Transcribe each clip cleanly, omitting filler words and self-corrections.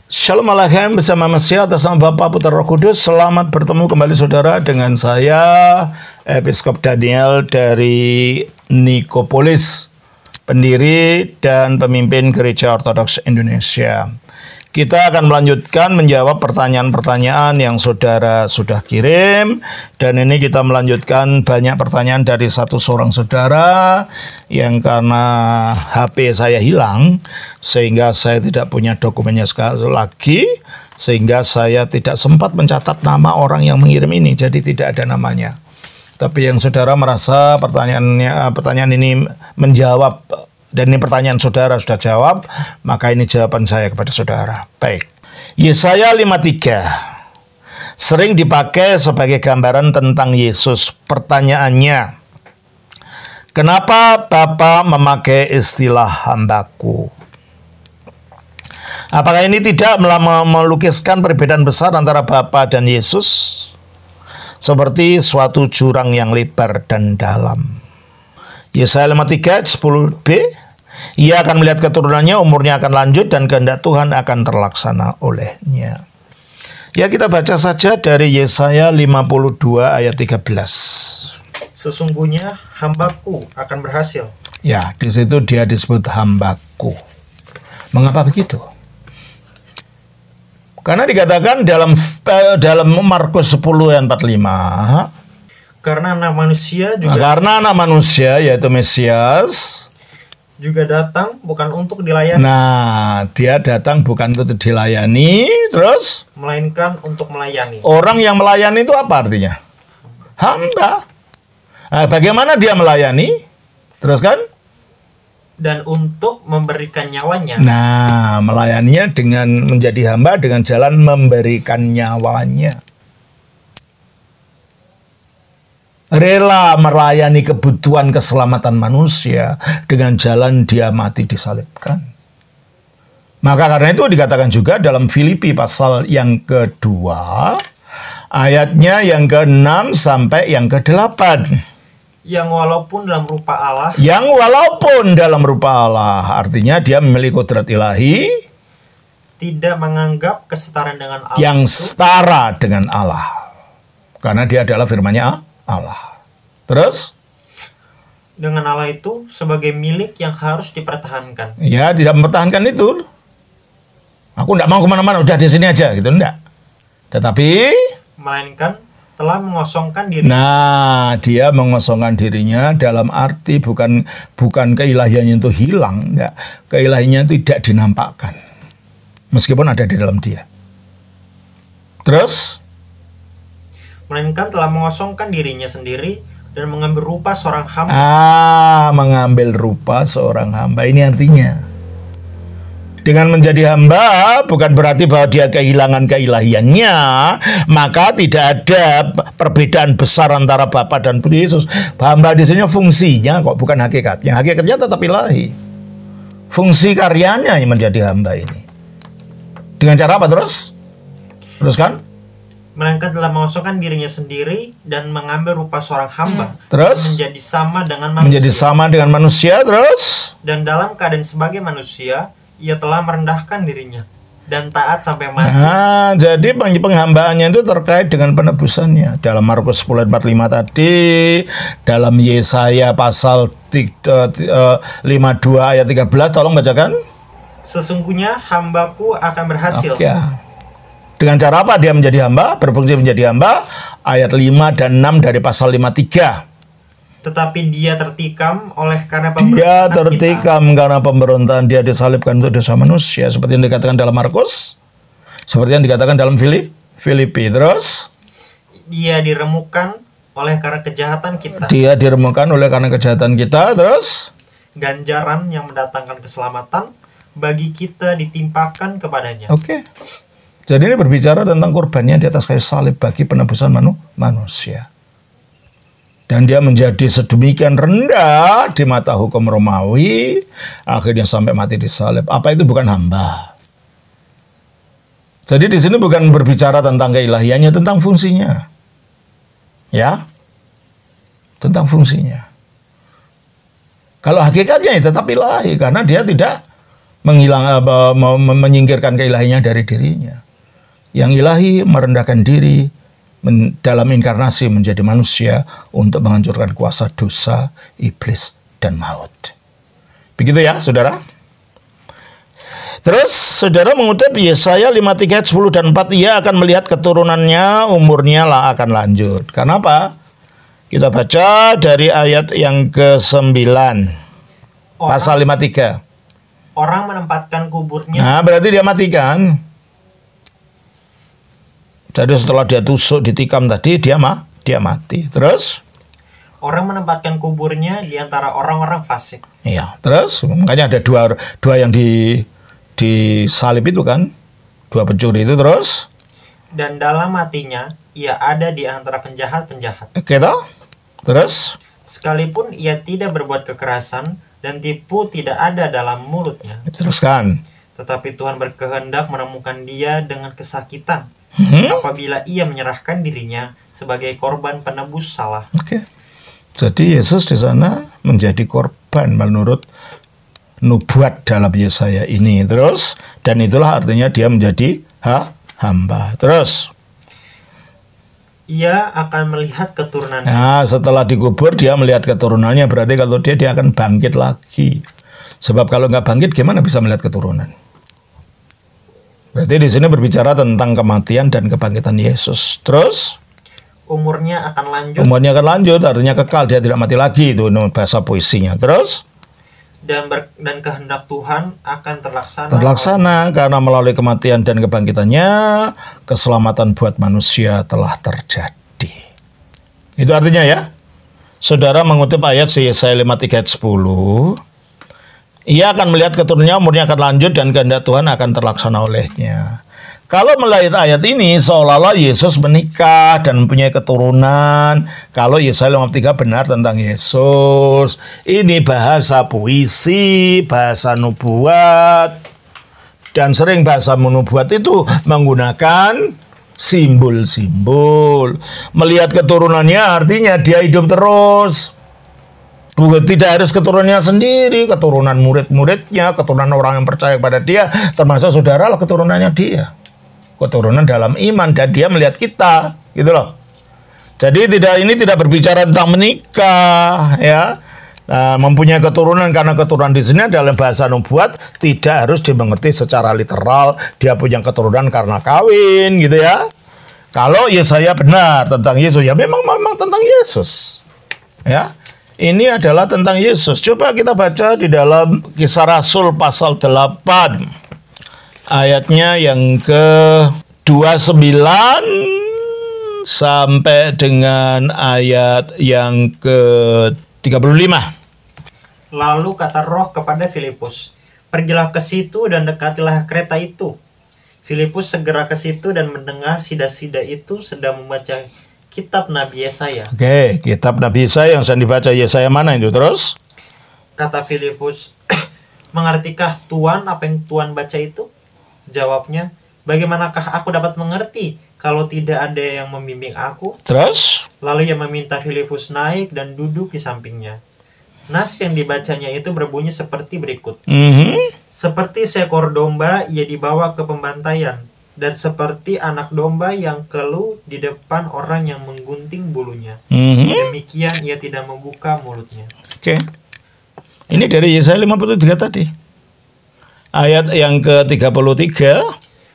Shalom Alaikum bersama Mesias atas nama Bapa, Putra, Roh Kudus. Selamat bertemu kembali saudara dengan saya Episkop Daniel dari Nikopolis, pendiri dan pemimpin Gereja Ortodoks Indonesia. Kita akan melanjutkan menjawab pertanyaan-pertanyaan yang saudara sudah kirim. Dan ini kita melanjutkan banyak pertanyaan dari seorang saudara yang karena HP saya hilang, sehingga saya tidak punya dokumennya sekali lagi, sehingga saya tidak sempat mencatat nama orang yang mengirim ini, jadi tidak ada namanya. Tapi yang saudara merasa pertanyaan ini menjawab, dan ini pertanyaan saudara sudah jawab, maka ini jawaban saya kepada saudara. Baik. Yesaya 53 sering dipakai sebagai gambaran tentang Yesus. Pertanyaannya, kenapa Bapa memakai istilah hambaku? Apakah ini tidak melukiskan perbedaan besar antara Bapa dan Yesus? Seperti suatu jurang yang lebar dan dalam. Yesaya 53 10b, ia akan melihat keturunannya, umurnya akan lanjut, dan kehendak Tuhan akan terlaksana olehnya. Ya, kita baca saja dari Yesaya 52 ayat 13. Sesungguhnya hambaku akan berhasil. Ya, di situ dia disebut hambaku. Mengapa begitu? Karena dikatakan dalam Markus 10 ayat 45, Karena anak manusia yaitu Mesias juga datang bukan untuk dilayani. Nah, dia datang bukan untuk dilayani, terus melainkan untuk melayani. Orang yang melayani itu apa artinya? Hamba. Nah, bagaimana dia melayani? Terus kan? Dan untuk memberikan nyawanya. Nah, melayaninya dengan menjadi hamba dengan jalan memberikan nyawanya. Rela melayani kebutuhan keselamatan manusia dengan jalan dia mati disalibkan. Maka karena itu dikatakan juga dalam Filipi pasal yang kedua, ayatnya yang ke-6 sampai yang ke-8. Yang walaupun dalam rupa Allah. Artinya dia memiliki kodrat ilahi. Tidak menganggap kesetaraan dengan Allah. Yang setara dengan Allah. Karena dia adalah firman-Nya Allah. Terus? Dengan Allah itu sebagai milik yang harus dipertahankan. Ya, tidak mempertahankan itu. Aku tidak mau kemana-mana, udah di sini aja, gitu, enggak. Tetapi melainkan telah mengosongkan dirinya. Nah, dia mengosongkan dirinya dalam arti bukan keilahiannya itu hilang, enggak. Keilahiannya itu tidak dinampakkan. Meskipun ada di dalam dia. Terus? Melainkan telah mengosongkan dirinya sendiri dan mengambil rupa seorang hamba. Mengambil rupa seorang hamba. Ini artinya, dengan menjadi hamba bukan berarti bahwa dia kehilangan keilahiannya, maka tidak ada perbedaan besar antara Bapa dan Yesus. Hamba di sini fungsinya kok, bukan hakikatnya. Hakikatnya tetap ilahi. Fungsi karyanya yang menjadi hamba ini. Dengan cara apa terus? Teruskan? Melainkan telah mengosongkan dirinya sendiri dan mengambil rupa seorang hamba. Terus? Menjadi sama dengan manusia. Menjadi sama dengan manusia, terus? Dan dalam keadaan sebagai manusia, ia telah merendahkan dirinya dan taat sampai mati. Nah, jadi penghambaannya itu terkait dengan penebusannya. Dalam Markus 10 ayat 45 tadi, dalam Yesaya pasal 52 ayat 13, tolong bacakan. Sesungguhnya hambaku akan berhasil. Oke. Dengan cara apa dia menjadi hamba? Berfungsi menjadi hamba. Ayat 5 dan 6 dari pasal 53. Tetapi dia tertikam oleh karena pemberontakan dia disalibkan untuk dosa manusia. Seperti yang dikatakan dalam Markus. Seperti yang dikatakan dalam Filipi. Terus? Dia diremukkan oleh karena kejahatan kita. Terus? Ganjaran yang mendatangkan keselamatan bagi kita ditimpakan kepadanya. Oke. Jadi ini berbicara tentang kurbannya di atas kayu salib bagi penebusan manusia. Dan dia menjadi sedemikian rendah di mata hukum Romawi, akhirnya sampai mati disalib. Apa itu bukan hamba? Jadi di sini bukan berbicara tentang keilahiannya, tentang fungsinya. Ya? Tentang fungsinya. Kalau hakikatnya ya tetap ilahi, karena dia tidak menyingkirkan keilahinya dari dirinya. Yang ilahi merendahkan diri dalam inkarnasi menjadi manusia untuk menghancurkan kuasa dosa, iblis, dan maut. Begitu ya, saudara. Terus saudara mengutip Yesaya 53 ayat 10 dan 4, ia akan melihat keturunannya, umurnya lah akan lanjut. Kenapa? Kita baca dari ayat yang ke-9. Pasal 53. Orang menempatkan kuburnya. Nah, berarti dia mati kan? Jadi setelah dia tusuk, ditikam tadi, dia mati. Terus? Orang menempatkan kuburnya di antara orang-orang fasik. Iya, terus makanya ada dua yang disalib itu kan, dua pencuri itu. Terus? Dan dalam hatinya ia ada di antara penjahat-penjahat. Oke, toh? Terus? Sekalipun ia tidak berbuat kekerasan dan tipu tidak ada dalam mulutnya. Teruskan. Tetapi Tuhan berkehendak menemukan dia dengan kesakitan apabila ia menyerahkan dirinya sebagai korban penebus salah. Oke. Jadi Yesus di sana menjadi korban menurut nubuat dalam Yesaya ini. Terus, dan itulah artinya dia menjadi hamba. Terus, ia akan melihat keturunannya. Nah, setelah dikubur dia melihat keturunannya. Berarti kalau dia akan bangkit lagi. Sebab kalau nggak bangkit gimana bisa melihat keturunan? Berarti di sini berbicara tentang kematian dan kebangkitan Yesus. Terus? Umurnya akan lanjut. Umurnya akan lanjut, artinya kekal, dia tidak mati lagi, itu bahasa puisinya. Terus? Dan kehendak Tuhan akan terlaksana. Terlaksana karena melalui kematian dan kebangkitannya, keselamatan buat manusia telah terjadi. Itu artinya ya. Saudara mengutip ayat Yesaya 53 ayat 10. Ia akan melihat keturunannya, umurnya akan lanjut, dan kehendak Tuhan akan terlaksana olehnya. Kalau melihat ayat ini, seolah-olah Yesus menikah dan mempunyai keturunan. Kalau Yesaya 53 benar tentang Yesus. Ini bahasa puisi, bahasa nubuat. Dan sering bahasa nubuat itu menggunakan simbol-simbol. Melihat keturunannya artinya dia hidup terus. Tidak harus keturunannya sendiri, keturunan murid-muridnya, keturunan orang yang percaya kepada dia, termasuk saudara lah keturunannya dia. Keturunan dalam iman, dan dia melihat kita, gitu loh. Jadi ini tidak berbicara tentang menikah, ya. Nah, mempunyai keturunan, karena keturunan di sini dalam bahasa nubuat tidak harus dimengerti secara literal. Dia punya keturunan karena kawin, gitu ya. Kalau Yesaya benar tentang Yesus, ya memang tentang Yesus, ya. Ini adalah tentang Yesus. Coba kita baca di dalam Kisah Rasul pasal 8. Ayatnya yang ke-29 sampai dengan ayat yang ke-35. Lalu kata Roh kepada Filipus, pergilah ke situ dan dekatilah kereta itu. Filipus segera ke situ dan mendengar sida-sida itu sedang membaca kitab Nabi Yesaya. Oke, kitab Nabi Yesaya yang sedang dibaca. Yesaya mana itu? Terus? Kata Filipus, mengertikah Tuhan apa yang Tuhan baca itu? Jawabnya, bagaimanakah aku dapat mengerti kalau tidak ada yang membimbing aku? Terus? Lalu ia meminta Filipus naik dan duduk di sampingnya. Nas yang dibacanya itu berbunyi seperti berikut. Seperti seekor domba ia dibawa ke pembantaian, dan seperti anak domba yang keluh di depan orang yang menggunting bulunya. Demikian ia tidak membuka mulutnya. Oke. Ini dari Yesaya 53 tadi. Ayat yang ke-33.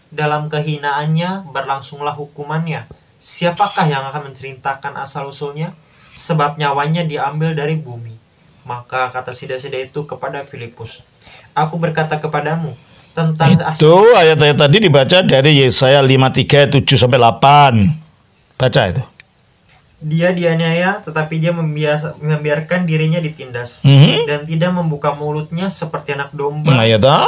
Dalam kehinaannya berlangsunglah hukumannya. Siapakah yang akan menceritakan asal-usulnya? Sebab nyawanya diambil dari bumi. Maka kata sida-sida itu kepada Filipus, aku berkata kepadamu, tentang itu ayat-ayat tadi dibaca dari Yesaya 53 7 sampai 8. Baca itu. Dia dianiaya tetapi dia membiarkan dirinya ditindas dan tidak membuka mulutnya seperti anak domba. Nah, ya toh.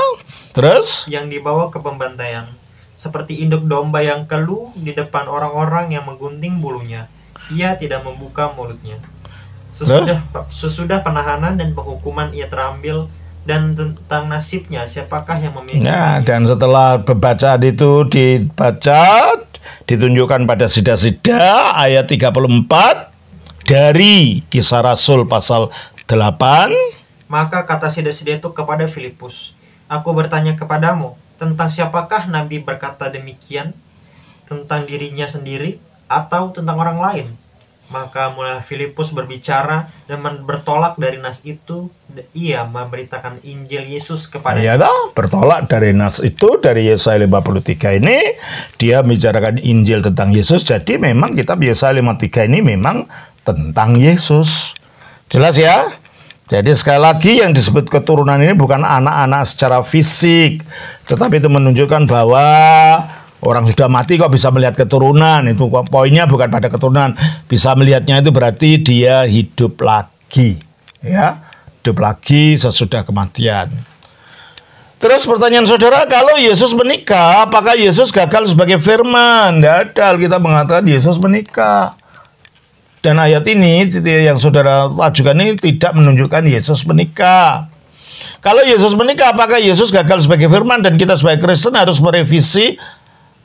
Terus yang dibawa ke pembantaian, seperti induk domba yang keluh di depan orang-orang yang menggunting bulunya. Ia tidak membuka mulutnya. Sesudah penahanan dan penghukuman ia terambil, dan tentang nasibnya siapakah yang memikirkan? Nah, dan setelah pembacaan itu dibaca, ditunjukkan pada sida-sida ayat 34 dari Kisah Rasul pasal 8. Maka kata sida-sida itu kepada Filipus, Aku bertanya kepadamu, tentang siapakah Nabi berkata demikian? Tentang dirinya sendiri atau tentang orang lain? Maka mulai Filipus berbicara dan bertolak dari nas itu. Ia memberitakan Injil Yesus kepada ya toh, bertolak dari nas itu, dari Yesaya 53 ini dia membicarakan Injil tentang Yesus. Jadi memang kitab Yesaya 53 ini memang tentang Yesus. Jelas ya? Jadi sekali lagi yang disebut keturunan ini bukan anak-anak secara fisik, tetapi itu menunjukkan bahwa orang sudah mati kok bisa melihat keturunan. Itu poinnya bukan pada keturunan. Bisa melihatnya itu berarti dia hidup lagi. Ya, hidup lagi sesudah kematian. Terus pertanyaan saudara, kalau Yesus menikah, apakah Yesus gagal sebagai firman? Tidak ada, kita mengatakan Yesus menikah. Dan ayat ini yang saudara ajukan ini tidak menunjukkan Yesus menikah. Kalau Yesus menikah, apakah Yesus gagal sebagai firman dan kita sebagai Kristen harus merevisi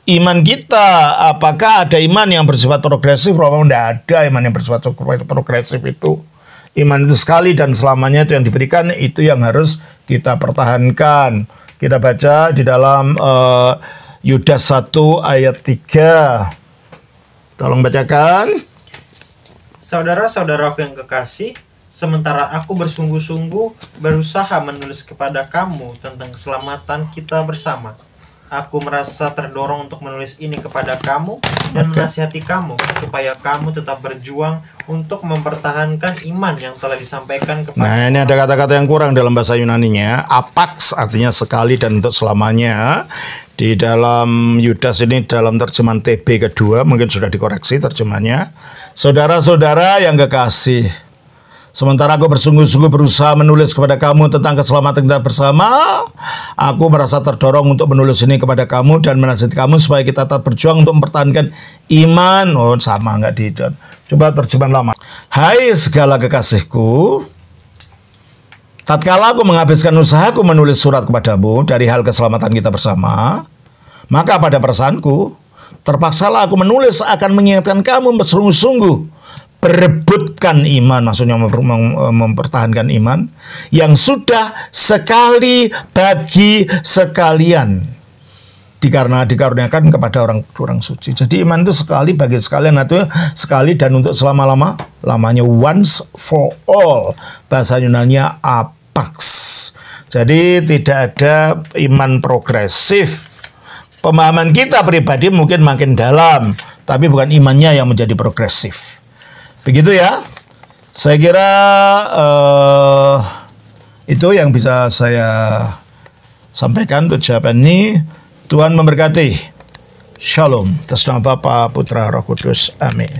iman kita? Apakah ada iman yang bersifat progresif? Tidak ada iman yang bersifat progresif itu. Iman itu sekali dan selamanya itu yang diberikan, itu yang harus kita pertahankan. Kita baca di dalam Yudas 1 ayat 3. Tolong bacakan. Saudara-saudaraku yang kekasih, sementara aku bersungguh-sungguh berusaha menulis kepada kamu tentang keselamatan kita bersama, aku merasa terdorong untuk menulis ini kepada kamu dan menasihati kamu supaya kamu tetap berjuang untuk mempertahankan iman yang telah disampaikan kepada. Nah, ini ada kata-kata yang kurang dalam bahasa Yunaninya. Apax artinya sekali dan untuk selamanya. Di dalam Yudas ini dalam terjemahan TB kedua mungkin sudah dikoreksi terjemahannya. Saudara-saudara yang kekasih, sementara aku bersungguh-sungguh berusaha menulis kepada kamu tentang keselamatan kita bersama, aku merasa terdorong untuk menulis ini kepada kamu dan menasihati kamu supaya kita tetap berjuang untuk mempertahankan iman. Oh, sama nggak di coba terjemahan lama. Hai segala kekasihku, tatkala aku menghabiskan usahaku menulis surat kepadamu dari hal keselamatan kita bersama, maka pada perasaanku terpaksalah aku menulis akan mengingatkan kamu bersungguh-sungguh berebutkan iman, maksudnya mempertahankan iman yang sudah sekali bagi sekalian dikaruniakan kepada orang suci. Jadi iman itu sekali bagi sekalian, itu sekali dan untuk selama-lamanya, once for all. Bahasa Yunaninya apax. Jadi tidak ada iman progresif. Pemahaman kita pribadi mungkin makin dalam, tapi bukan imannya yang menjadi progresif. Begitu ya. Saya kira itu yang bisa saya sampaikan untuk jawaban ini. Tuhan memberkati. Shalom. Atas nama Bapa, Putra, Roh Kudus. Amin.